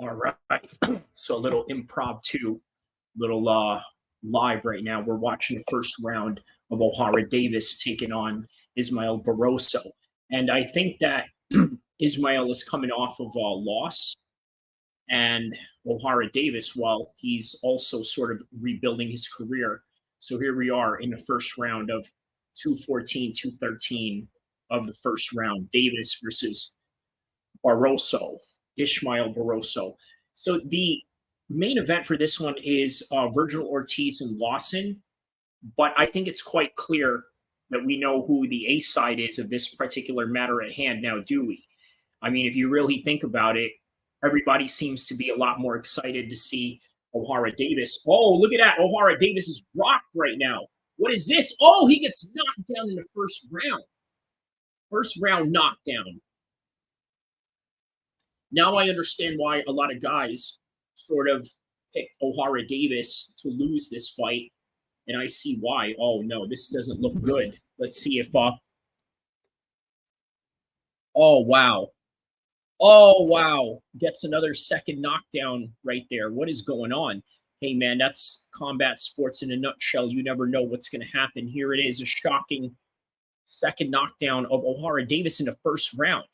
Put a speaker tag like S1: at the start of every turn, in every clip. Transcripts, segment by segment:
S1: All right. So a little impromptu, little live right now. We're watching the first round of OHara Davis taking on Ismael Barroso. And I think that Ismael is coming off of a loss, and OHara Davis, well, he's also sort of rebuilding his career. So here we are in the first round of 214, 213 of the first round. Davis versus Barroso, Ismael Barroso. So the main event for this one is Virgil Ortiz and Lawson, but I think it's quite clear that we know who the A side is of this particular matter at hand now, do we? I mean, if you really think about it, everybody seems to be a lot more excited to see OHara Davis. Oh, look at that. OHara Davis is rocked right now. What is this? Oh, he gets knocked down in the first round. First round knockdown. Now I understand why a lot of guys sort of pick OHara Davis to lose this fight, and I see why. Oh no, this doesn't look good. Let's see if oh wow. Oh wow. Gets another second knockdown right there. What is going on? Hey man, that's combat sports in a nutshell. You never know what's going to happen. Here it is, a shocking second knockdown of OHara Davis in the first round.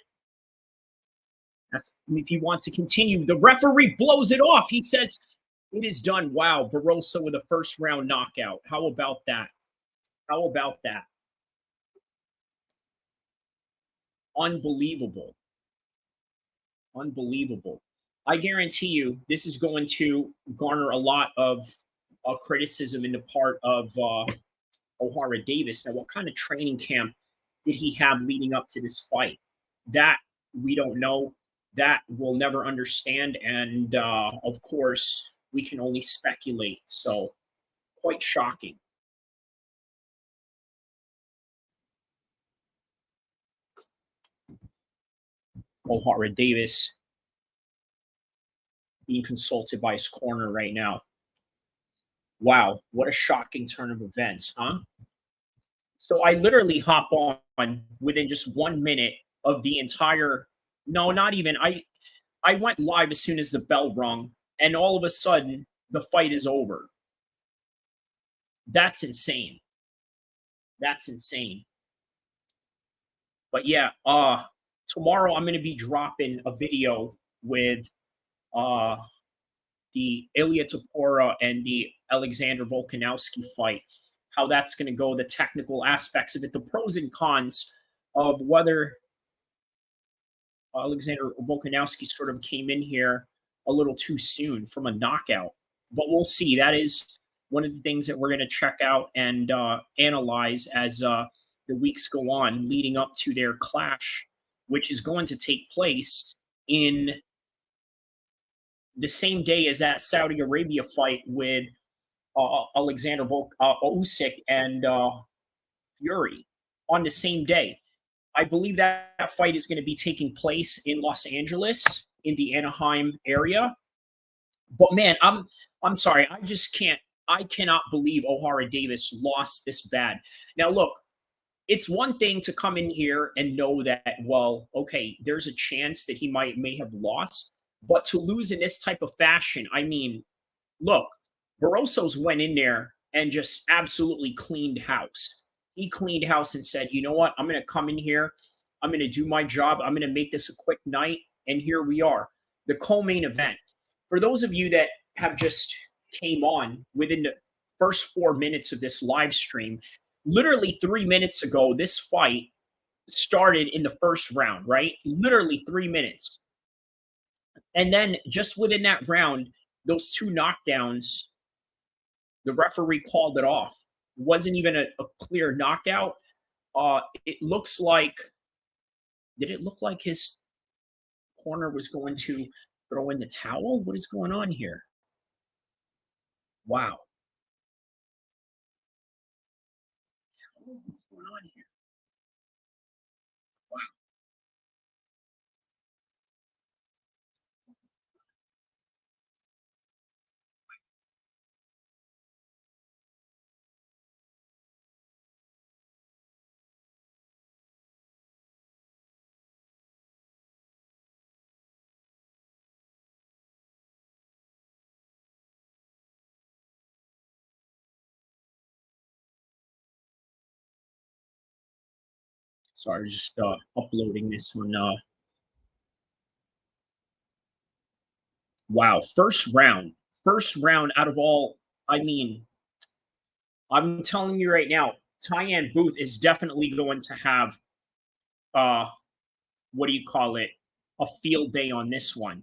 S1: If he wants to continue. The referee blows it off. He says it is done. Wow, Barroso with a first round knockout. How about that? How about that? Unbelievable. Unbelievable. I guarantee you this is going to garner a lot of criticism in the part of OHara Davis. Now, what kind of training camp did he have leading up to this fight? That we don't know. That we'll never understand. And of course, we can only speculate. So, quite shocking. OHara Davis being consulted by his corner right now. Wow, what a shocking turn of events, huh? So I literally hop on within just 1 minute of the entire. No, not even. I went live as soon as the bell rung, and all of a sudden the fight is over. That's insane. That's insane. But yeah, tomorrow I'm gonna be dropping a video with uh the Ilya Tapora and the Alexander Volkanovski fight, how that's going to go, the technical aspects of it, the pros and cons of whether Alexander Volkanovski sort of came in here a little too soon from a knockout. But we'll see. That is one of the things that we're going to check out and analyze as the weeks go on, leading up to their clash, which is going to take place in the same day as that Saudi Arabia fight with Alexander Usyk and Fury on the same day. I believe that, that fight is going to be taking place in Los Angeles, in the Anaheim area. But man, I'm sorry, I just can't. I cannot believe OHara Davis lost this bad. Now look, it's one thing to come in here and know that, well, okay, there's a chance that he may have lost, but to lose in this type of fashion, I mean, look, Barroso's went in there and just absolutely cleaned house. He cleaned house and said, you know what? I'm going to come in here. I'm going to do my job. I'm going to make this a quick night. And here we are, the co-main event. For those of you that have just came on within the first 4 minutes of this live stream, literally 3 minutes ago, this fight started in the first round, right? Literally 3 minutes. And then just within that round, those two knockdowns, the referee called it off. It wasn't even a clear knockout. It looks like, did it look like his corner was going to throw in the towel? What is going on here? Wow. What's going on here? Wow. Sorry, just uploading this one. Wow, first round out of all. I mean, I'm telling you right now, Tyann Booth is definitely going to have uh, what do you call it? A field day on this one.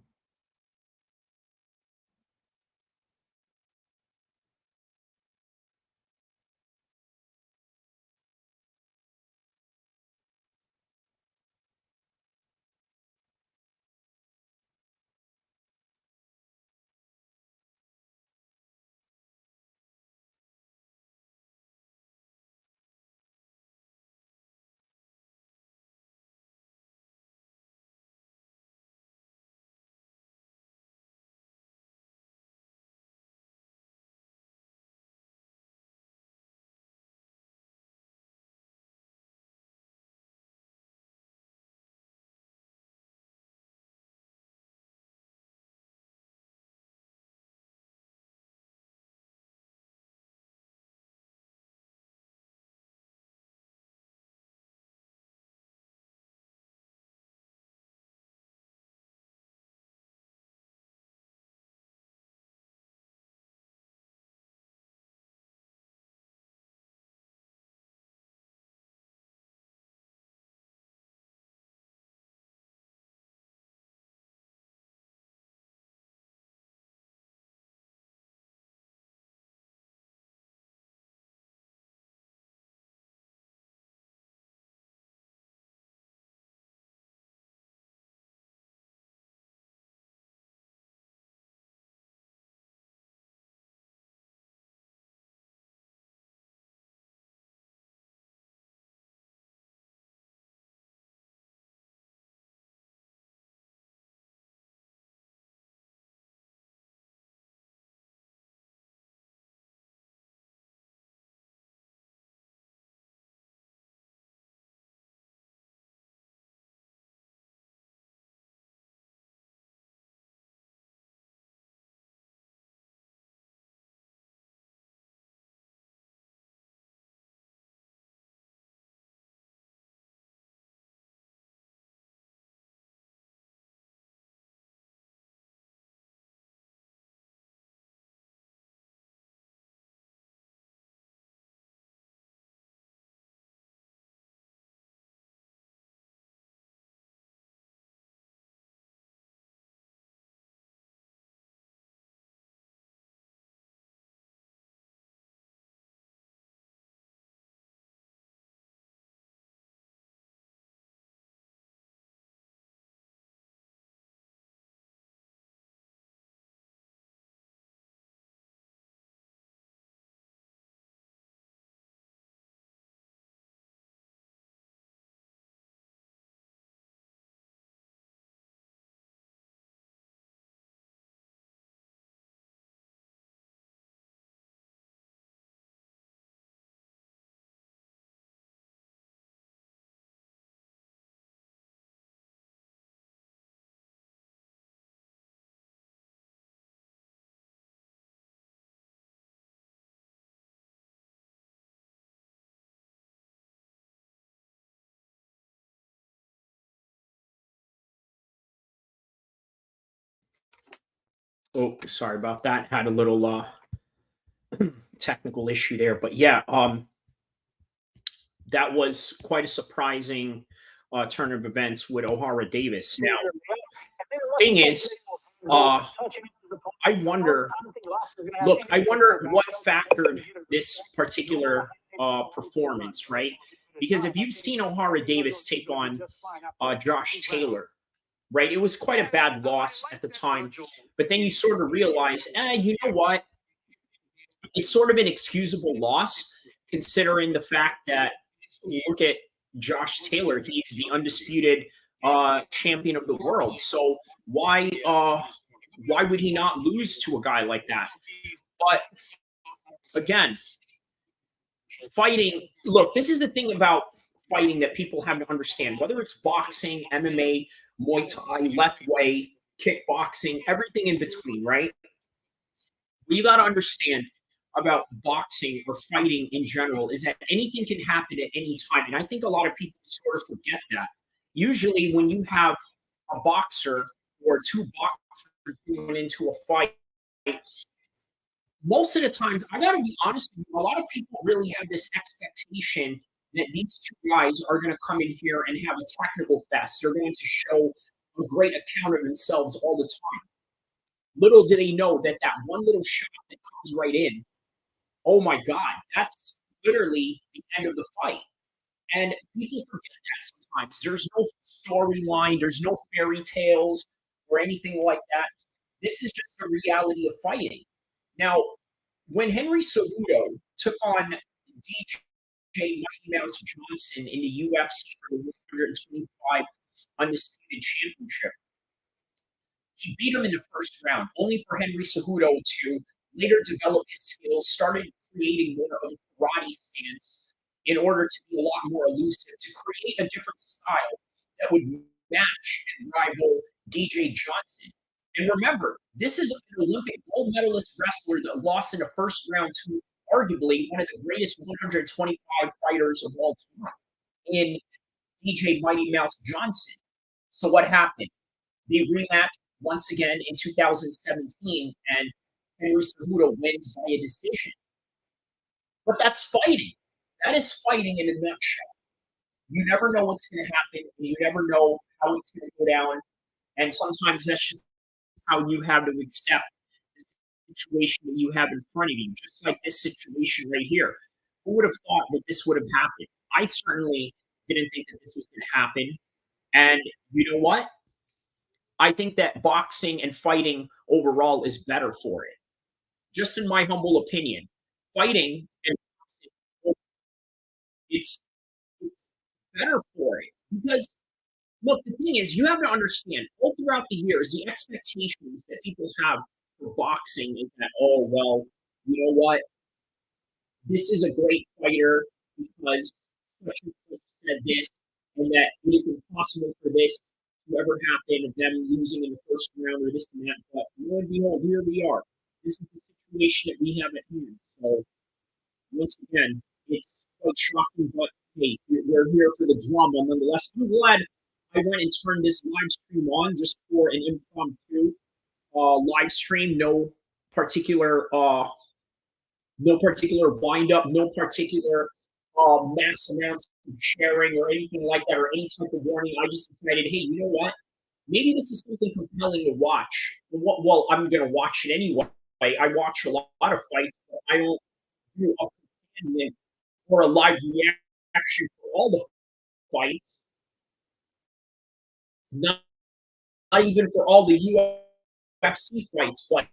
S1: Oh, sorry about that. Had a little technical issue there, but yeah, that was quite a surprising turn of events with O'Hara Davis. Now, thing is, uh, I wonder. Look, I wonder what factored this particular performance, right? Because if you've seen O'Hara Davis take on Josh Taylor, right, it was quite a bad loss at the time. But then you sort of realize, you know what? It's sort of an excusable loss considering the fact that you look at Josh Taylor, he's the undisputed champion of the world. So why would he not lose to a guy like that? But again, fighting. Look, this is the thing about fighting that people have to understand. Whether it's boxing, MMA, Muay Thai, left way, kickboxing, everything in between, right? You got to understand. about boxing or fighting in general is that anything can happen at any time. And I think a lot of people sort of forget that. Usually, when you have a boxer or two boxers going into a fight, most of the times, I gotta be honest with you, a lot of people really have this expectation that these two guys are gonna come in here and have a technical fest. They're going to show a great account of themselves all the time. Little do they know that that one little shot that comes right in, oh my God, that's literally the end of the fight. And people forget that sometimes. There's no storyline, there's no fairy tales or anything like that. This is just the reality of fighting. Now, when Henry Cejudo took on DJ Mighty Mouse Johnson in the UFC for the 125 Undisputed Championship, he beat him in the first round, only for Henry Cejudo to later develop his skills, started creating more of a karate stance in order to be a lot more elusive, to create a different style that would match and rival DJ Johnson. And remember, this is an Olympic gold medalist wrestler that lost in the first round to arguably one of the greatest 125 fighters of all time in DJ Mighty Mouse Johnson. So what happened? They rematched once again in 2017, and Henry Cejudo wins by a decision. But that's fighting. That is fighting in a nutshell. You never know what's going to happen, and you never know how it's going to go down. And sometimes that's just how you have to accept the situation that you have in front of you, just like this situation right here. Who would have thought that this would have happened? I certainly didn't think that this was going to happen. And you know what? I think that boxing and fighting overall is better for it. Just in my humble opinion, fighting and boxing, it's it's better for it because look, the thing is, you have to understand all throughout the years, the expectations that people have for boxing is that, oh well, you know what, this is a great fighter because such and such said this, and that it is impossible for this to ever happen of them losing in the first round or this and that. But lo and behold, here we are. This is the situation that we have at hand. So once again, it's quite shocking, but hey, we're here for the drama nonetheless. I'm glad I went and turned this live stream on just for an impromptu live stream. Particular no particular wind up, no particular mass amounts of sharing or anything like that, or any type of warning. I just decided, hey, you know what? Maybe this is something compelling to watch. Well, I'm going to watch it anyway. I watch a lot of fights, but I don't do a opinion or a live reaction for all the fights, not, not even for all the UFC fights. But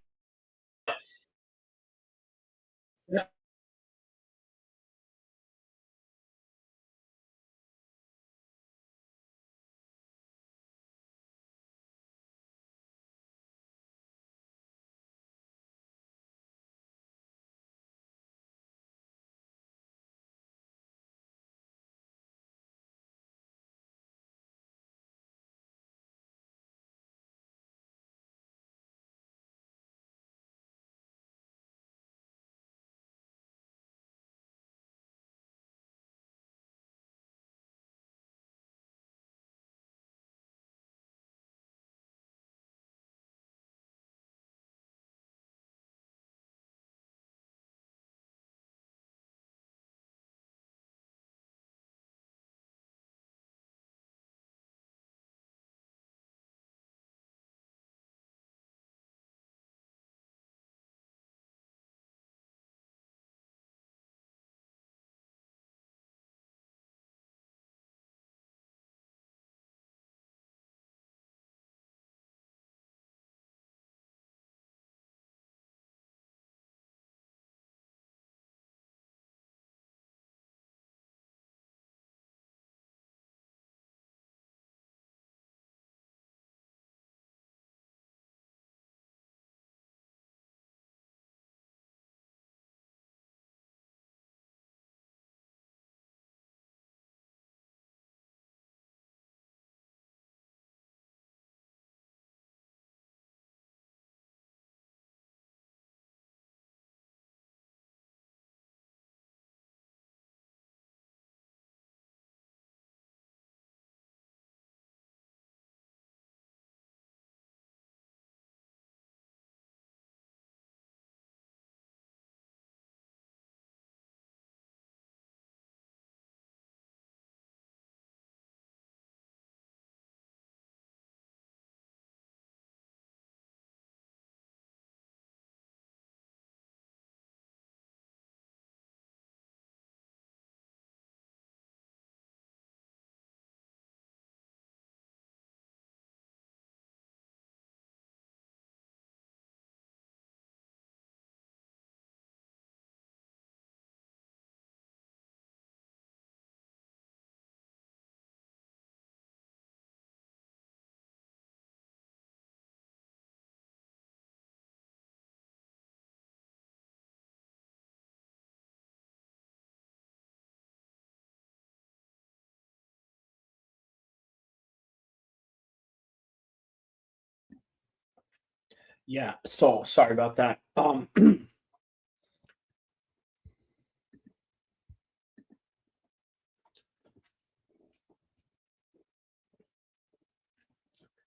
S1: Yeah, so sorry about that.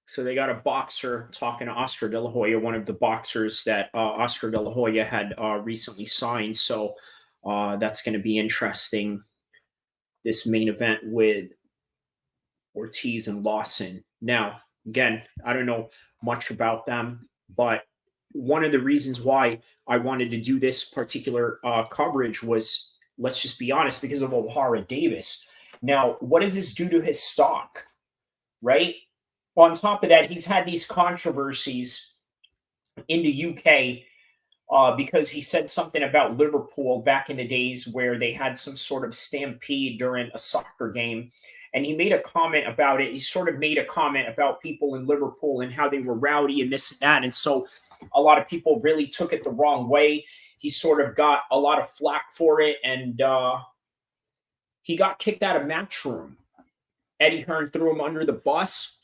S1: So they got a boxer talking to Oscar De La Hoya, one of the boxers that Oscar De La Hoya had recently signed. So that's going to be interesting. This main event with Ortiz and Lawson. Now, again, I don't know much about them, but one of the reasons why I wanted to do this particular coverage was, let's just be honest, because of OHara Davies. Now, what does this do to his stock, right? On top of that, he's had these controversies in the UK because he said something about Liverpool back in the days where they had some sort of stampede during a soccer game. And he made a comment about it. He sort of made a comment about people in Liverpool and how they were rowdy and this and that. And so a lot of people really took it the wrong way. He sort of got a lot of flack for it. And he got kicked out of Matchroom. Eddie Hearn threw him under the bus.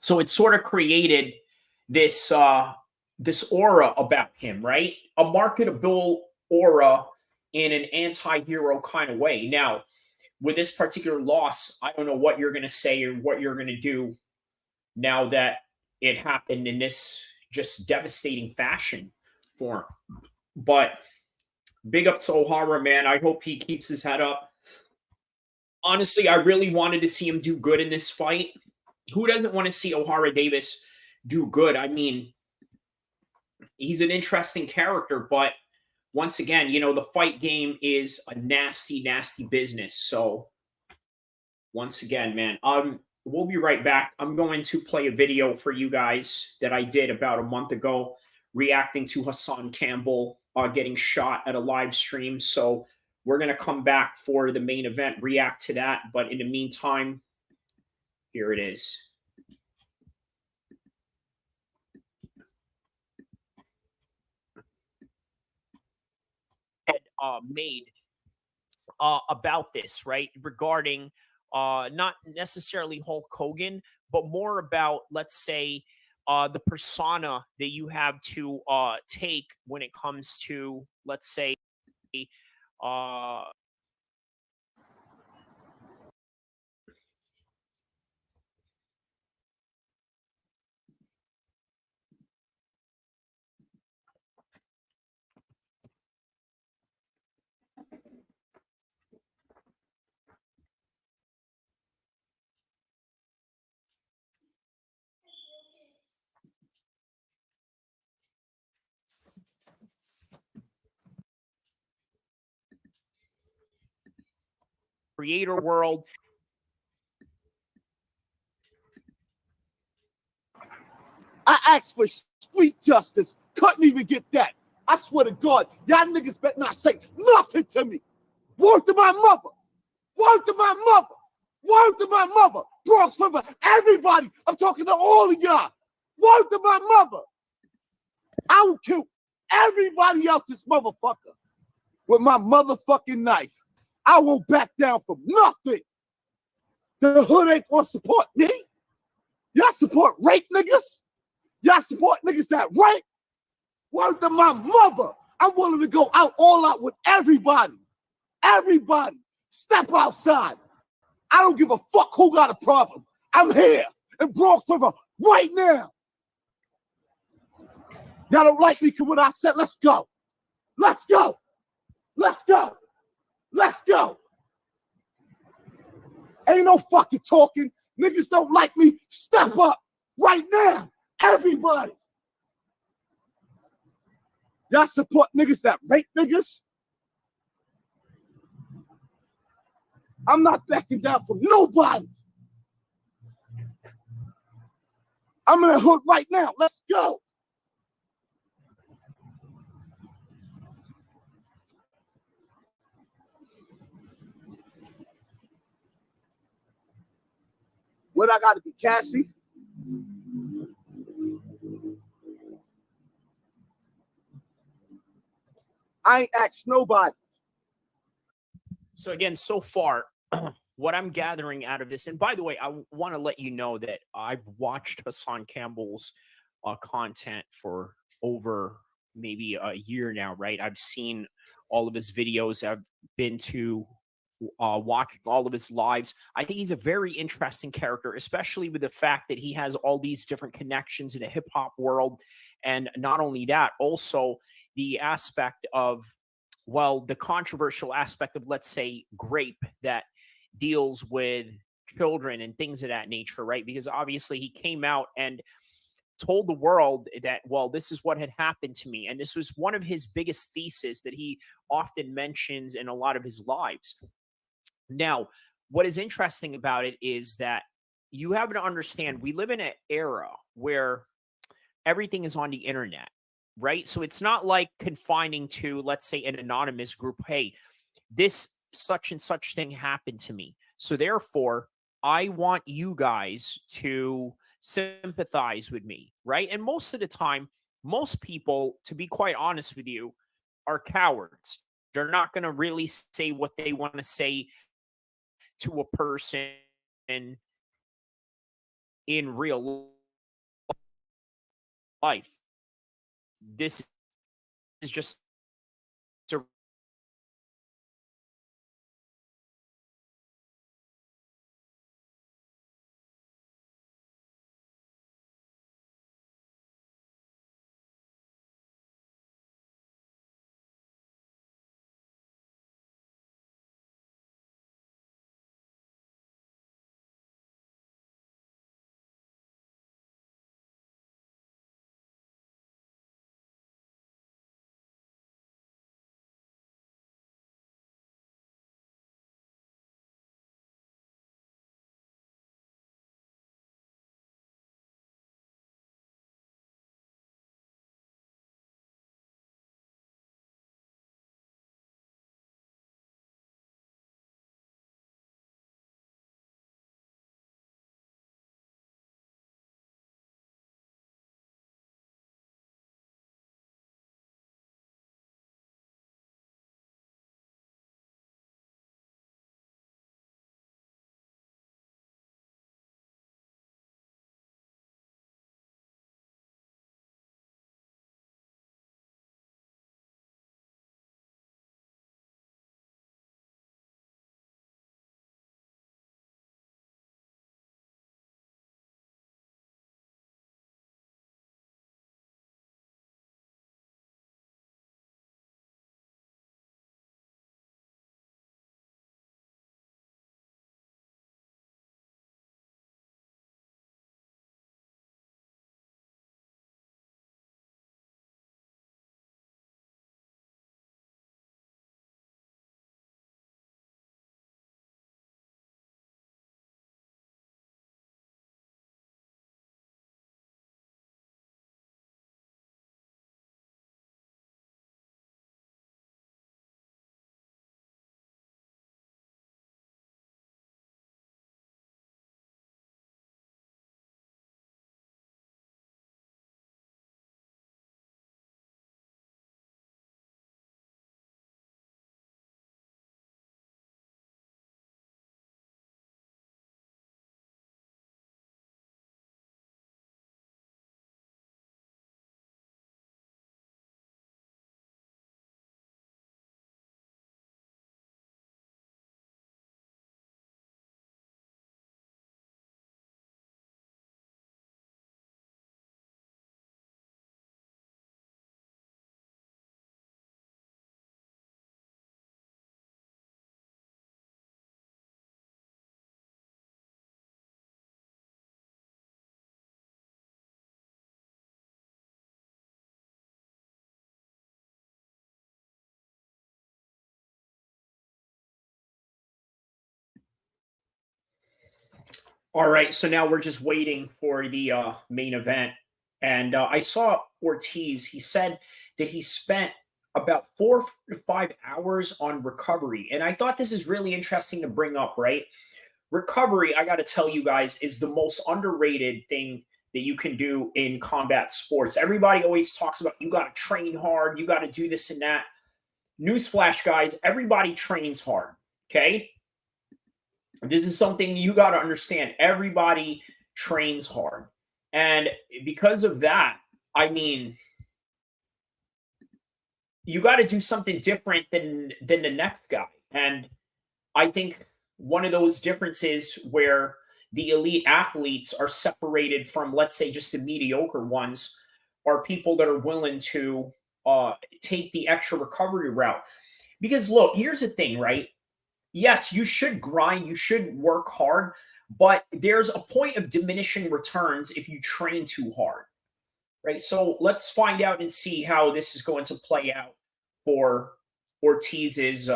S1: So it sort of created this this aura about him, right? A marketable aura in an anti-hero kind of way. Now, with this particular loss, I don't know what you're going to say or what you're going to do now that it happened in this just devastating fashion for him. But big up to O'Hara, man. I hope he keeps his head up. Honestly, I really wanted to see him do good in this fight. Who doesn't want to see O'Hara Davies do good? I mean, he's an interesting character, but once again, you know, the fight game is a nasty, nasty business. So once again, man, we'll be right back. I'm going to play a video for you guys that I did about a month ago, reacting to Hassan Campbell getting shot at a live stream. So we're going to come back for the main event, react to that. But in the meantime, here it is. Had made about this, right? Regarding not necessarily Hulk Hogan, but more about, let's say, the persona that you have to take when it comes to, let's say, uh, creator world.
S2: I asked for street justice. Couldn't even get that. I swear to God, y'all niggas better not say nothing to me. Word to my mother. Word to my mother. Word to my mother. Bronx River, everybody. I'm talking to all of y'all. Word to my mother. I will kill everybody out this motherfucker with my motherfucking knife. I won't back down from nothing. The hood ain't gonna support me. Y'all support rape niggas. Y'all support niggas that rape. Word to my mother. I'm willing to go out all out with everybody. Everybody. Step outside. I don't give a fuck who got a problem. I'm here in Bronx River right now. Y'all don't like me because what I said, let's go. Let's go. Let's go. Let's go. Ain't no fucking talking. Niggas don't like me. Step up right now. Everybody. Y'all support niggas that rape niggas? I'm not backing down from nobody. I'm in the hood right now. Let's go. What I gotta be, Cassie? I ain't asked nobody.
S1: So again, so far, what I'm gathering out of this, and by the way, I want to let you know that I've watched Hassan Campbell's content for over maybe a year now, right? I've seen all of his videos. I've been to watching all of his lives. I think he's a very interesting character, especially with the fact that he has all these different connections in the hip hop world. And not only that, also the aspect of, well, the controversial aspect of, let's say, grape that deals with children and things of that nature, right? Because obviously he came out and told the world that, well, this is what had happened to me. And this was one of his biggest theses that he often mentions in a lot of his lives. Now, what is interesting about it is that you have to understand we live in an era where everything is on the internet, right? So it's not like confining to, let's say, an anonymous group. Hey, this such and such thing happened to me. So therefore, I want you guys to sympathize with me, right? And most of the time, most people, to be quite honest with you, are cowards. They're not going to really say what they want to say to a person in real life. This is just a All right, so now we're just waiting for the main event. And I saw Ortiz. He said that he spent about 4 to 5 hours on recovery. And I thought this is really interesting to bring up, right? Recovery, I got to tell you guys, is the most underrated thing that you can do in combat sports. Everybody always talks about you got to train hard, you got to do this and that. Newsflash, guys, everybody trains hard, okay? This is something you got to understand. Everybody trains hard. And because of that, I mean, you got to do something different than the next guy. And I think one of those differences where the elite athletes are separated from, let's say, just the mediocre ones, are people that are willing to take the extra recovery route. Because look, here's the thing, right? Yes, you should grind, you should work hard, but there's a point of diminishing returns if you train too hard, right? So let's find out and see how this is going to play out for Ortiz's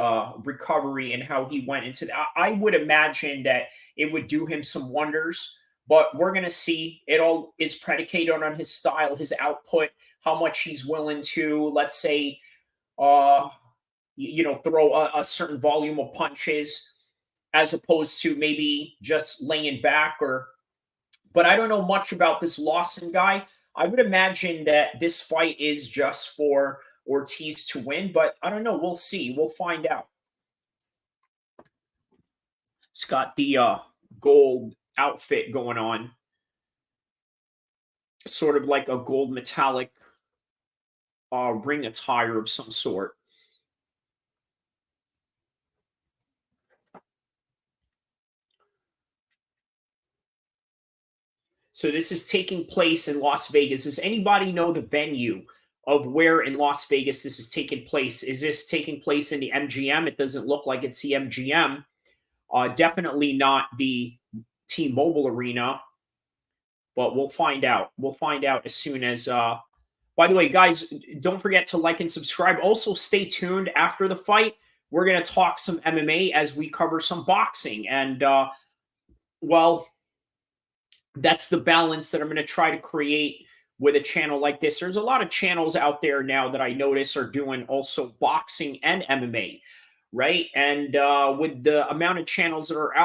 S1: recovery and how he went into that. I would imagine that it would do him some wonders, but we're going to see. It all is predicated on his style, his output, how much he's willing to, let's say, uh, throw a certain volume of punches as opposed to maybe just laying back or. But I don't know much about this Lawson guy. I would imagine that this fight is just for Ortiz to win, but I don't know. We'll see. We'll find out. It's got the gold outfit going on, sort of like a gold metallic ring attire of some sort. So this is taking place in Las Vegas. Does anybody know the venue of where in Las Vegas this is taking place? Is this taking place in the MGM? It doesn't look like it's the MGM. Definitely not the T-Mobile Arena, but we'll find out. We'll find out as soon as. By the way, guys, don't forget to like and subscribe. Also, stay tuned after the fight. We're going to talk some MMA as we cover some boxing. And, well, that's the balance that I'm going to try to create with a channel like this. There's a lot of channels out there now that I notice are doing also boxing and MMA, right? And with the amount of channels that are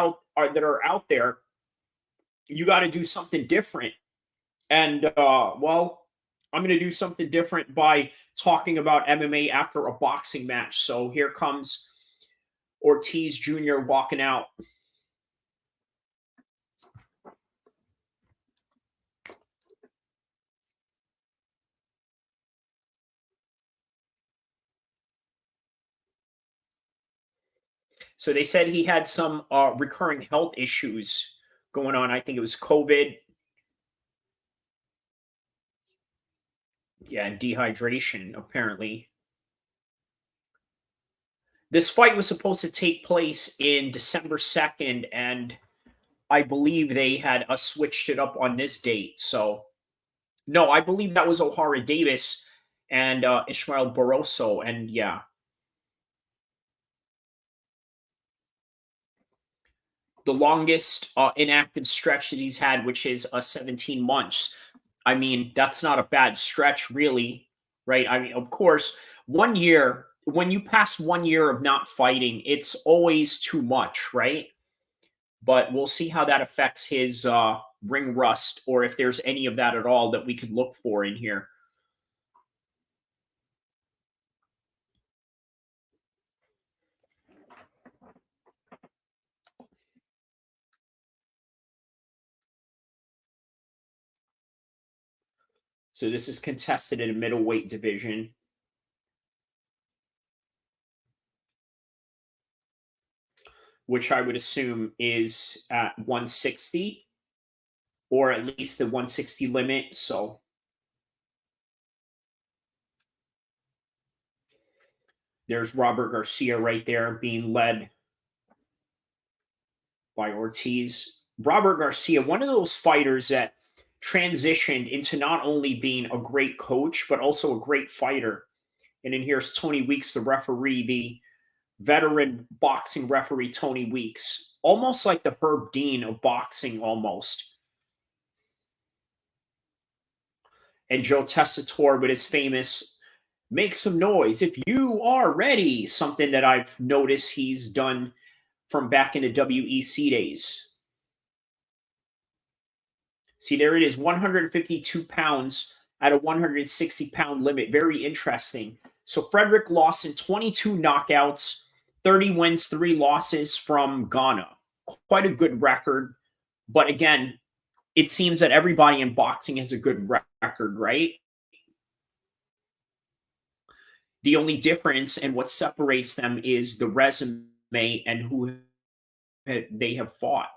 S1: out there, you got to do something different. And well, I'm going to do something different by talking about MMA after a boxing match. So here comes Ortiz Jr. walking out. So they said he had some recurring health issues going on. I think it was COVID. Yeah, and dehydration, apparently. This fight was supposed to take place in December 2nd, and I believe they had switched it up on this date. So, no, I believe that was OHara Davies and Ismael Barroso. And yeah, the longest inactive stretch that he's had, which is 17 months. I mean, that's not a bad stretch, really, right? I mean, of course, 1 year, when you pass 1 year of not fighting, it's always too much, right? But we'll see how that affects his ring rust, or if there's any of that at all that we could look for in here. So this is contested in a middleweight division. Which I would assume is at 160, or at least the 160 limit. So there's Robert Garcia right there being led by Ortiz. Robert Garcia, one of those fighters that transitioned into not only being a great coach, but also a great fighter. And then here's Tony Weeks, the referee, the veteran boxing referee, Tony Weeks, almost like the Herb Dean of boxing, almost. And Joe Tessitore with his famous "Make some noise if you are ready," something that I've noticed he's done from back in the WEC days. See, there it is, 152 pounds at a 160-pound limit. Very interesting. So Frederick Lawson, 22 knockouts, 30 wins, 3 losses from Ghana. Quite a good record. But again, it seems that everybody in boxing has a good record, right? The only difference and what separates them is the resume and who they have fought.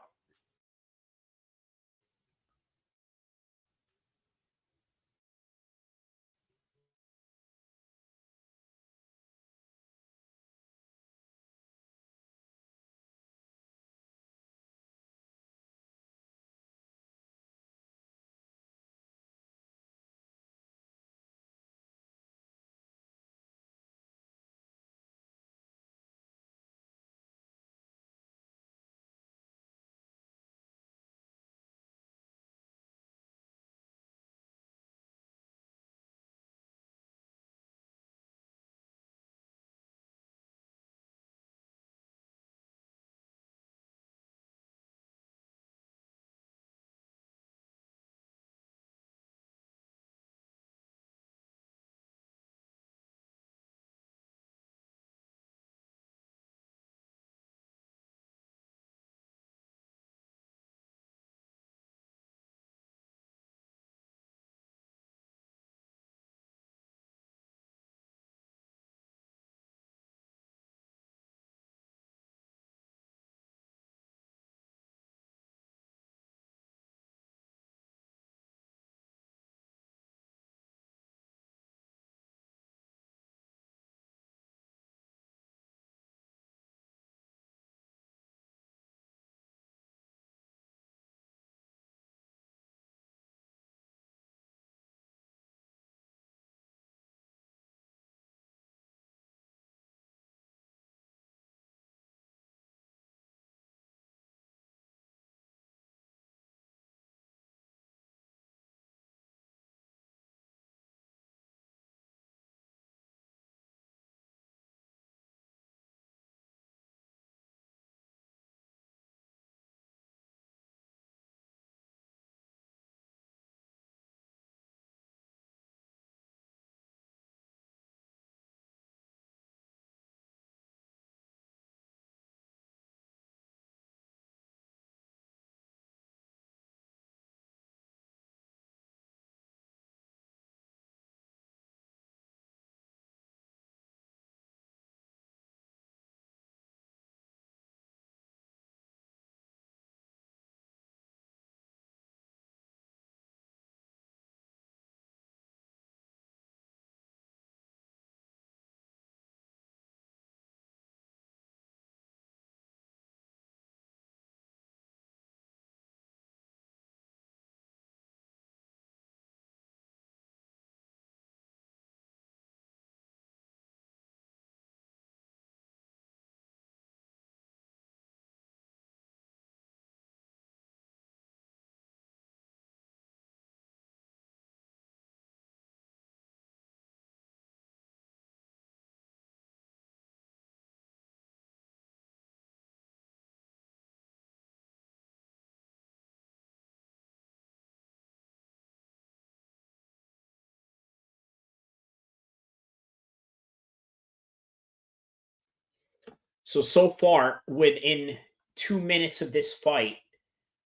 S1: So far, within 2 minutes of this fight,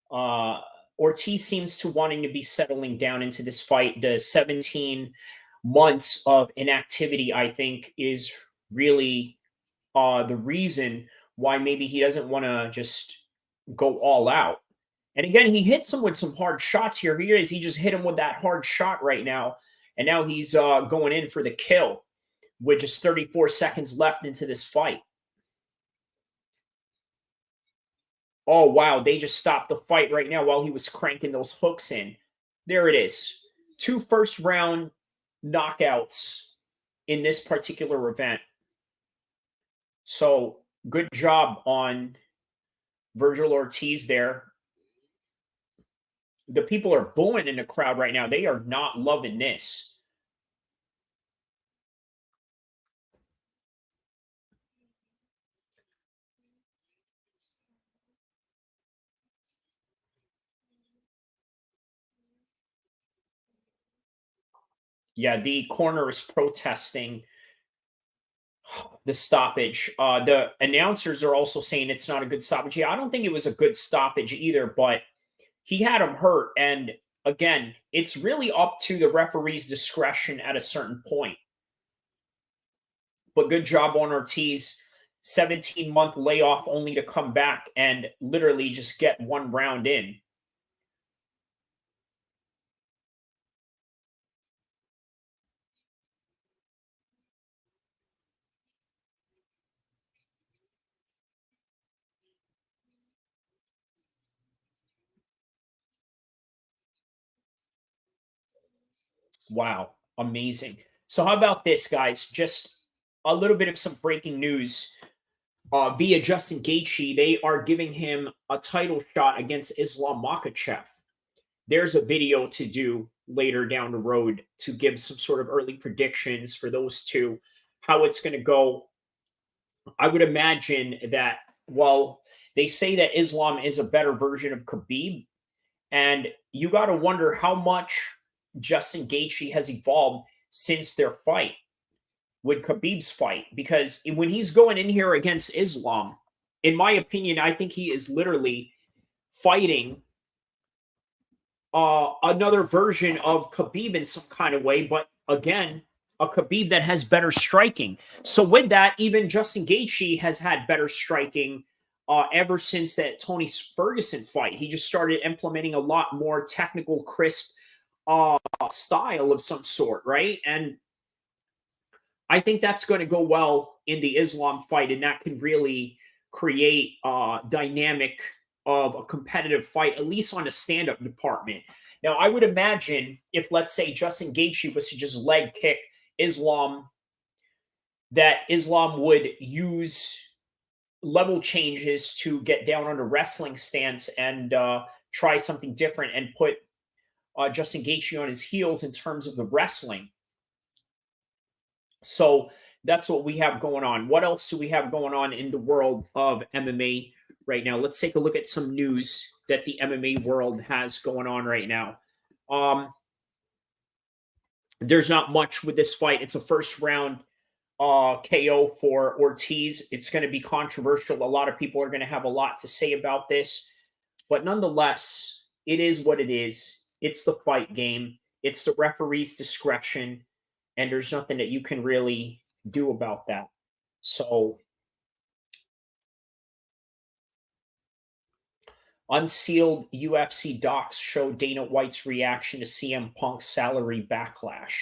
S1: uh, Ortiz seems to wanting to be settling down into this fight. The 17 months of inactivity, I think, is really the reason why maybe he doesn't want to just go all out. And again, he hits him with some hard shots here. Here is he just hit him with that hard shot right now, and now he's going in for the kill with just 34 seconds left into this fight. Oh, wow. They just stopped the fight right now while he was cranking those hooks in. There it is. Two first round knockouts in this particular event. So good job on Virgil Ortiz there. The people are booing in the crowd right now. They are not loving this. Yeah, the corner is protesting the stoppage. The announcers are also saying it's not a good stoppage. Yeah, I don't think it was a good stoppage either, but he had him hurt. And again, it's really up to the referee's discretion at a certain point. But good job on Ortiz. 17-month layoff only to come back and literally just get one round in. Wow, amazing. So, how about this, guys? Just a little bit of some breaking news. Via Justin Gaethje, they are giving him a title shot against Islam Makhachev. There's a video to do later down the road to give some sort of early predictions for those two, how it's going to go. I would imagine that, well, they say that Islam is a better version of Khabib, and you got to wonder how much Justin Gaethje has evolved since their fight with Khabib's fight. Because when he's going in here against Islam, in my opinion, I think he is literally fighting another version of Khabib in some kind of way. But again, a Khabib that has better striking. So with that, even Justin Gaethje has had better striking ever since that Tony Ferguson fight. He just started implementing a lot more technical, crisp style of some sort, right? And I think that's going to go well in the Islam fight, and that can really create a dynamic of a competitive fight, at least on a stand-up department. Now, I would imagine if, let's say, Justin Gaethje was to just leg kick Islam, that Islam would use level changes to get down on a wrestling stance and try something different and put Justin Gaethje on his heels in terms of the wrestling. So that's what we have going on. What else do we have going on in the world of MMA right now? Let's take a look at some news that the MMA world has going on right now. There's not much with this fight. It's a first round KO for Ortiz. It's going to be controversial. A lot of people are going to have a lot to say about this. But nonetheless, it is what it is. It's the fight game. It's the referee's discretion. And there's nothing that you can really do about that. So, unsealed UFC docs show Dana White's reaction to CM Punk's salary backlash.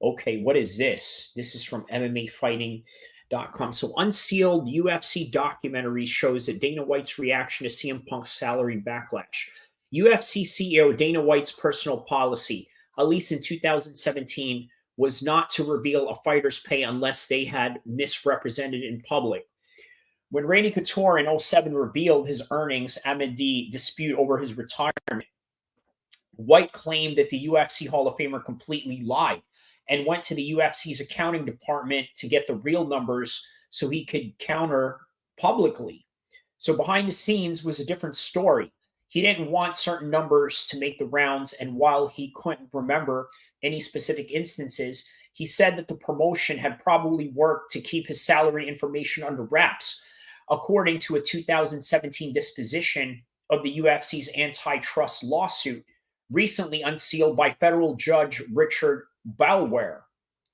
S1: Okay, what is this? This is from MMAfighting.com. So, unsealed UFC documentary shows that Dana White's reaction to CM Punk's salary backlash. UFC CEO Dana White's personal policy, at least in 2017, was not to reveal a fighter's pay unless they had misrepresented in public. When Randy Couture in 2007 revealed his earnings amid the dispute over his retirement, White claimed that the UFC Hall of Famer completely lied and went to the UFC's accounting department to get the real numbers so he could counter publicly. So behind the scenes was a different story. He didn't want certain numbers to make the rounds, and while he couldn't remember any specific instances, he said that the promotion had probably worked to keep his salary information under wraps, according to a 2017 disposition of the UFC's antitrust lawsuit, recently unsealed by federal judge Richard Balware.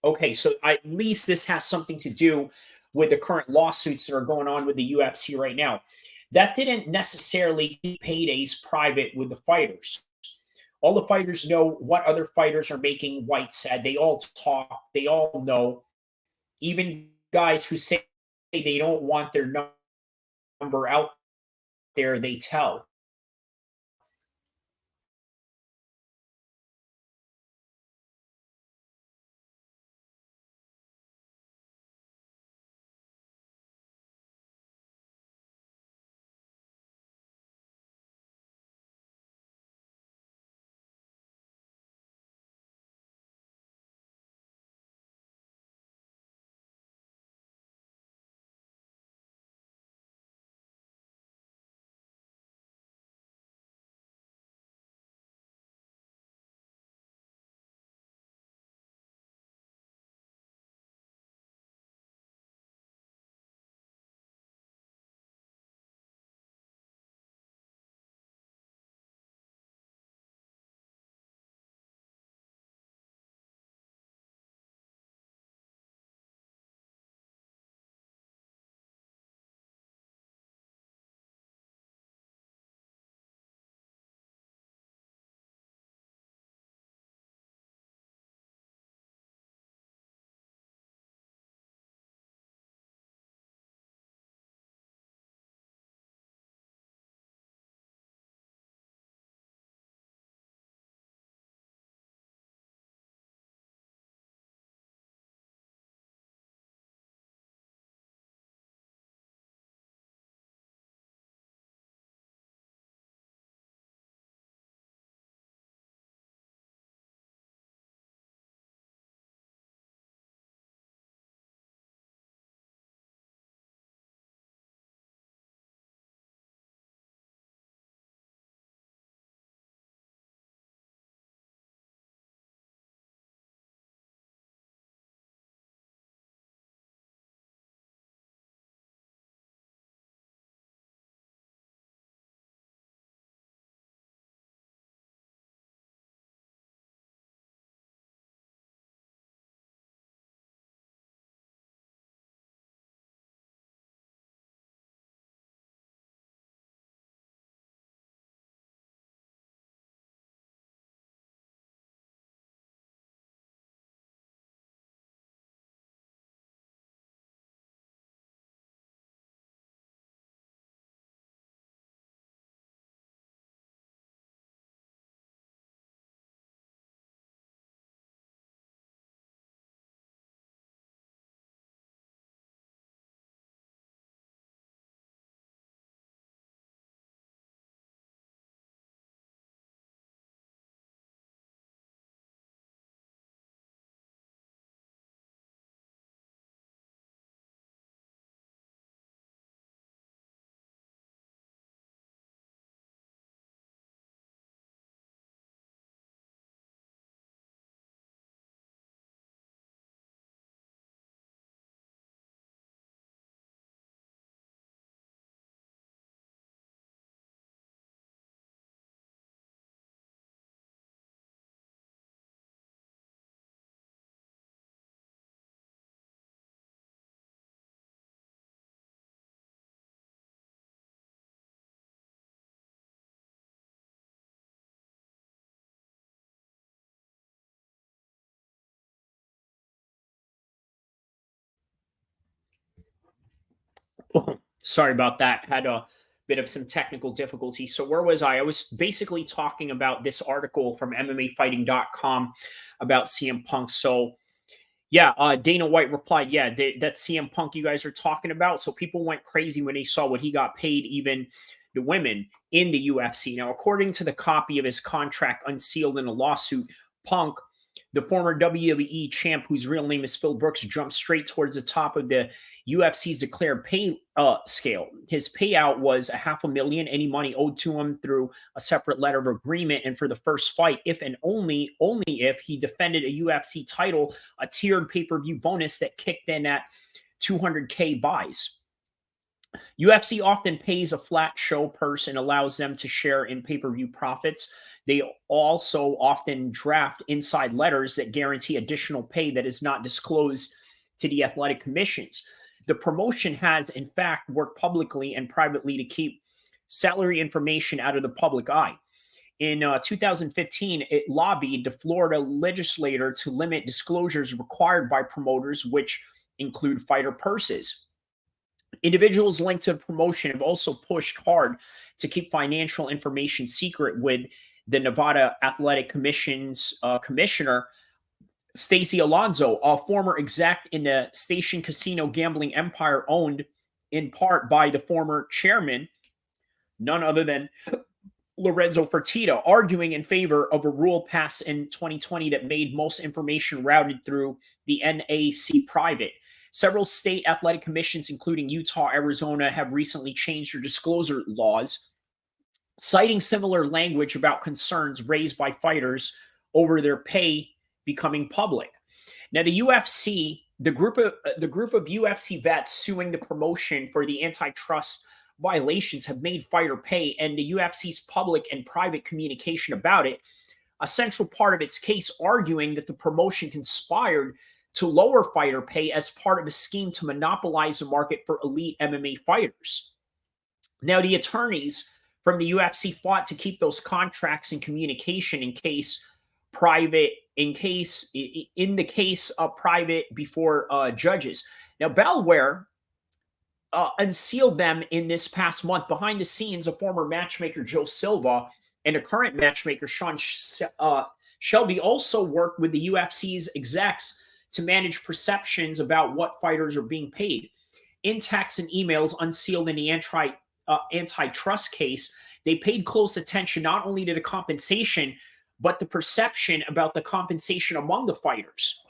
S1: Okay, so at least this has something to do with the current lawsuits that are going on with the UFC right now. That didn't necessarily keep paydays private with the fighters. All the fighters know what other fighters are making, White said. They all talk, they all know. Even guys who say they don't want their number out there, they tell. Oh, sorry about that. Had a bit of some technical difficulty. So where was I? I was basically talking about this article from MMAfighting.com about CM Punk. So yeah, Dana White replied, yeah, that CM Punk you guys are talking about. So people went crazy when they saw what he got paid, even the women in the UFC. Now, according to the copy of his contract unsealed in a lawsuit, Punk, the former WWE champ whose real name is Phil Brooks, jumped straight towards the top of the UFC's declared pay scale. His payout was $500,000. Any money owed to him through a separate letter of agreement, and for the first fight, if and only if he defended a UFC title, a tiered pay-per-view bonus that kicked in at 200K buys. UFC often pays a flat show purse and allows them to share in pay-per-view profits. They also often draft inside letters that guarantee additional pay that is not disclosed to the athletic commissions. The promotion has, in fact, worked publicly and privately to keep salary information out of the public eye. In 2015, it lobbied the Florida legislator to limit disclosures required by promoters, which include fighter purses. Individuals linked to the promotion have also pushed hard to keep financial information secret, with the Nevada Athletic Commission's commissioner, Stacey Alonso, a former exec in the Station Casino gambling empire owned in part by the former chairman, none other than Lorenzo Fertitta, arguing in favor of a rule passed in 2020 that made most information routed through the NAC private. Several state athletic commissions, including Utah, Arizona, have recently changed their disclosure laws, citing similar language about concerns raised by fighters over their pay becoming public. Now, the UFC, the group of UFC vets suing the promotion for the antitrust violations have made fighter pay and the UFC's public and private communication about it a central part of its case, arguing that the promotion conspired to lower fighter pay as part of a scheme to monopolize the market for elite MMA fighters. Now, the attorneys from the UFC fought to keep those contracts and communication in the case of private before judges. Now, Belware unsealed them in this past month. Behind the scenes, a former matchmaker, Joe Silva, and a current matchmaker, Sean Shelby, also worked with the UFC's execs to manage perceptions about what fighters are being paid. In texts and emails unsealed in the antitrust case, they paid close attention not only to the compensation, but the perception about the compensation among the fighters.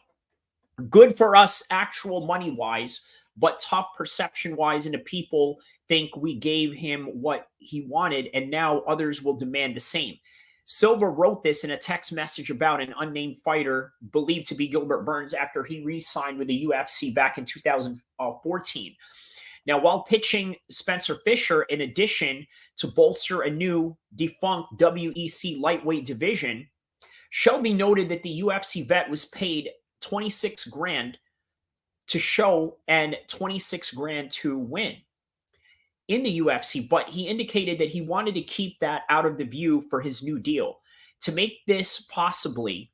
S1: Good for us actual money-wise, but tough perception-wise, and the people think we gave him what he wanted, and now others will demand the same. Silva wrote this in a text message about an unnamed fighter believed to be Gilbert Burns after he re-signed with the UFC back in 2014. Now, while pitching Spencer Fisher, in addition to bolster a new defunct WEC lightweight division, Shelby noted that the UFC vet was paid $26,000 to show and $26,000 to win in the UFC, but he indicated that he wanted to keep that out of the view for his new deal. To make this possibly,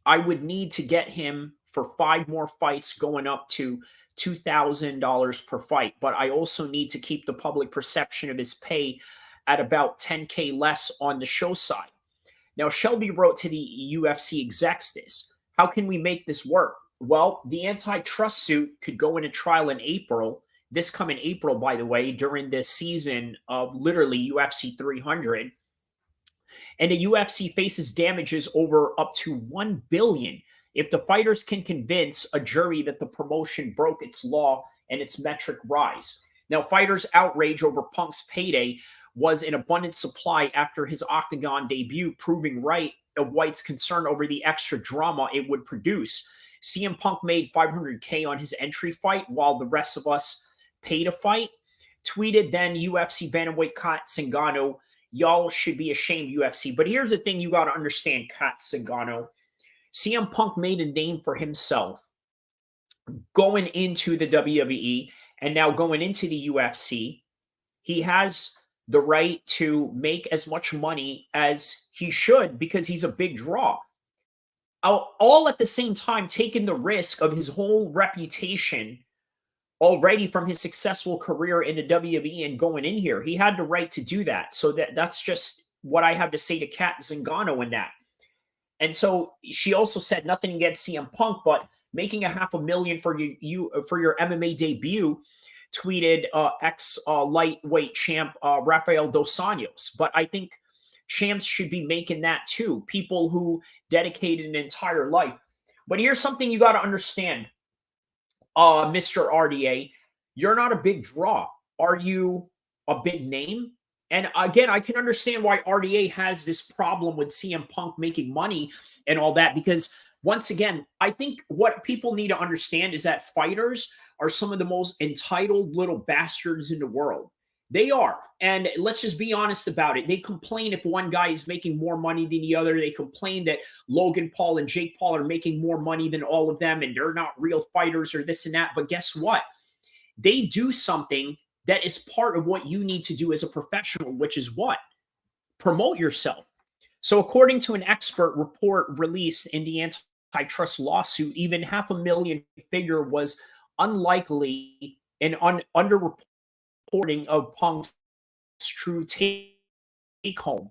S1: I would need to get him for 5 more fights going up to $2,000 per fight, but I also need to keep the public perception of his pay at about $10K less on the show side. Now, Shelby wrote to the UFC execs this. How can we make this work? Well, the antitrust suit could go into trial in April, this coming April, by the way, during this season of literally UFC 300. And the UFC faces damages over up to $1 billion if the fighters can convince a jury that the promotion broke its law and its metric rise. Now, fighters' outrage over Punk's payday was in abundant supply after his Octagon debut, proving right of White's concern over the extra drama it would produce. CM Punk made $500K on his entry fight, while the rest of us paid a fight. Tweeted then UFC bantamweight Kat Zingano, y'all should be ashamed, UFC. But here's the thing you got to understand, Kat Zingano. CM Punk made a name for himself going into the WWE and now going into the UFC. He has the right to make as much money as he should because he's a big draw. All at the same time taking the risk of his whole reputation already from his successful career in the WWE and going in here. He had the right to do that. So that's just what I have to say to Kat Zingano in that. And so she also said nothing against CM Punk, but making a half a million for you for your MMA debut, tweeted ex lightweight champ Rafael dos Anjos. But I think champs should be making that too. People who dedicated an entire life. But here's something you got to understand, Mr. RDA. You're not a big draw. Are you a big name? And again, I can understand why RDA has this problem with CM Punk making money and all that, because once again, I think what people need to understand is that fighters are some of the most entitled little bastards in the world. They are. And let's just be honest about it. They complain if one guy is making more money than the other. They complain that Logan Paul and Jake Paul are making more money than all of them and they're not real fighters or this and that. But guess what? They do something that is part of what you need to do as a professional, which is what? Promote yourself. So, according to an expert report released in the antitrust lawsuit, even half a million figure was unlikely and underreporting of Punk's true take home.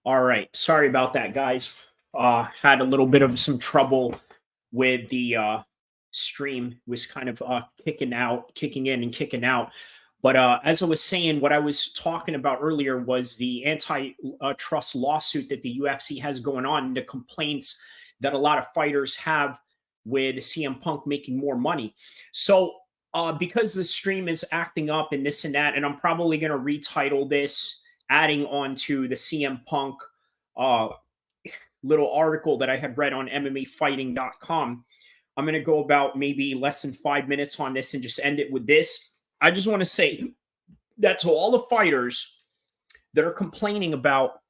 S1: All right. Sorry about that, guys. Had a little bit of some trouble with the stream. Was kind of kicking in and kicking out. But as I was saying, what I was talking about earlier was the antitrust lawsuit that the UFC has going on, and the complaints that a lot of fighters have with CM Punk making more money. So because the stream is acting up and this and that, and I'm probably going to retitle this, adding on to the CM Punk uh, little article that I had read on MMAfighting.com. I'm going to go about maybe less than 5 minutes on this and just end it with this. I just want to say that to all the fighters that are complaining about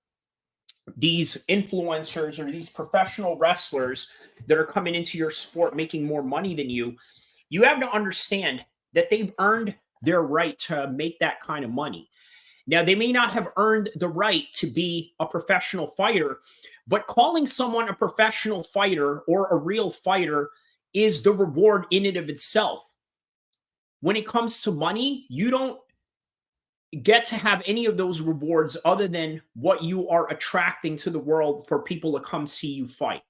S1: these influencers or these professional wrestlers that are coming into your sport making more money than you, you have to understand that they've earned their right to make that kind of money. Now, they may not have earned the right to be a professional fighter, but calling someone a professional fighter or a real fighter is the reward in and of itself. When it comes to money, you don't get to have any of those rewards other than what you are attracting to the world for people to come see you fight.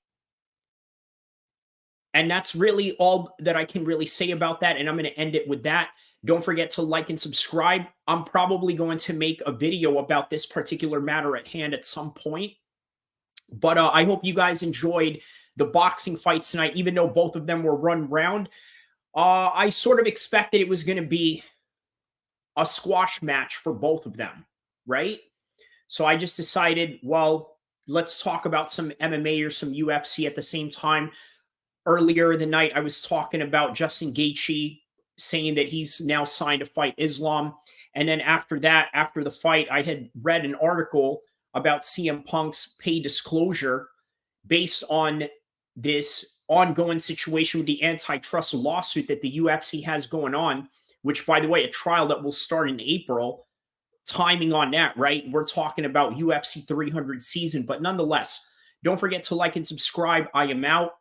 S1: And that's really all that I can really say about that. And I'm going to end it with that. Don't forget to like and subscribe. I'm probably going to make a video about this particular matter at hand at some point. But I hope you guys enjoyed the boxing fights tonight, even though both of them were run round. I sort of expected it was going to be a squash match for both of them, right? So I just decided, well, let's talk about some MMA or some UFC at the same time. Earlier in the night, I was talking about Justin Gaethje saying that he's now signed to fight Islam. And then after that, after the fight, I had read an article about CM Punk's pay disclosure based on this ongoing situation with the antitrust lawsuit that the UFC has going on, which, by the way, a trial that will start in April. Timing on that, right? We're talking about UFC 300 season, but nonetheless, don't forget to like and subscribe. I am out.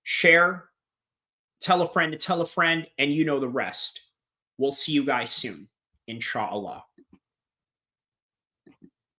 S1: Share, tell a friend to tell a friend, and you know the rest. We'll see you guys soon, inshallah.